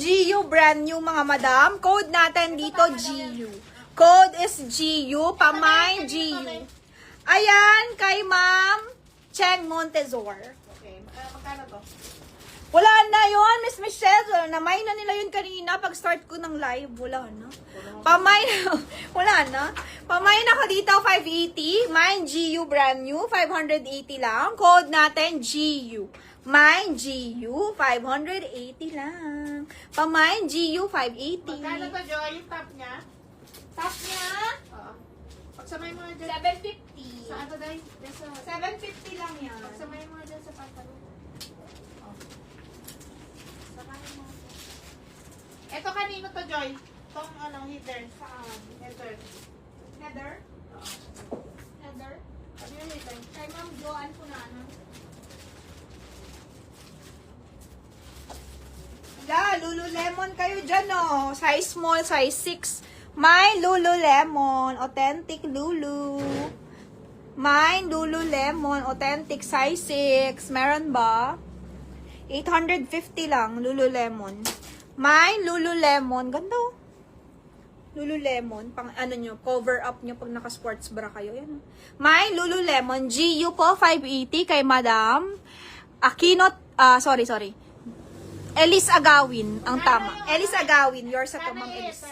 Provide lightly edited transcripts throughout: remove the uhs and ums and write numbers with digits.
GU brand new mga madam. Code natin dito GU. Code is GU. Pamay GU. Ayan, kay Ma'am Cheng Montezor. Okay, magkano to? Wala na yun, Miss Michelle. Namay na nila yun kanina pag start ko ng live. Wala na. Pamay na. Wala na. Pamay na ko dito, 580. Mine GU brand new, 580 lang. Code natin GU. Mine GU, 580 lang. Pamay GU, 580. Magkano to, Joy? Yung top niya? Top niya, Oo. Pagsamay mo nga dyan. 750. Sa ano dahil? 750 lang yan. Pagsamay mo nga dyan sa pantalon. Oh. Samay mo. Ito kanino to, Joy? Itong heater. Saan? Heater. Heather? Heather? Ano yung heater? Kay Ma'am Joanne Punana. Lululemon kayo dyan, oh. Size small, size 6. My Lululemon, authentic Lulu. Mine Lululemon, authentic size 6. Meron ba? 850 lang, Lululemon. Mine Lululemon, ganda oh. Lululemon, pang ano nyo, cover up nyo pag naka-sports bra kayo. Yan. Mine Lululemon, GU po, 580 kay Madam Aquino, sorry. Elis Agawin, ang tama. Elis Agawin, yours sa Ma'am Elis.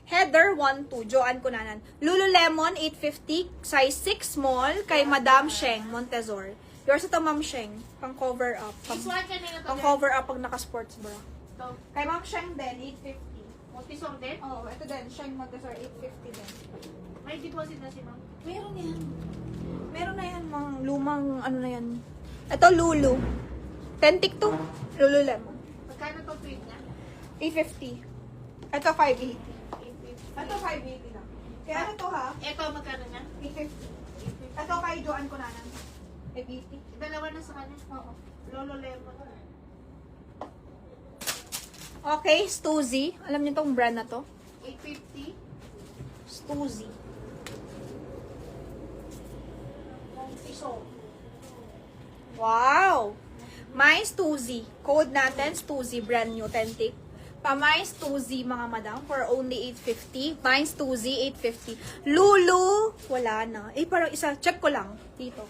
Heather 12, Joanne Kunanan. Lululemon 850, size 6 small kay Madam Sheng Montezor. Yours sa Ma'am Sheng, pang cover up. This one kanino to, Pang Joy? cover up pag naka-sports bra. Ito. Kay Ma'am Sheng din 850. Multisong din? Oh, ito din, Sheng Montezor 850 din. May deposit na si ma'am. Meron yan. Meron na yan, mga lumang ano na yan. Ito Lulu. Tentik to. Lululemon. Magkano to tweet niya? 850. Ito 580. 850. Ito 580 lang. Kaya ano to ha? Ito, magkano niya? 850. Ito kay Joanne Kunanan. 580. Dalawa na sa kanya. Oo. Lolo Lemon. Okay, Stuzy. Alam niyo tong brand na to? 850. Stuzy. Wow! My Stuzy. Code natin, Stuzy. Brand new, authentic. Pamay Stuzy, mga madam, for only 850. Mine Stuzy, 850. Lulu, wala na. Eh, parang isa, check ko lang. Dito.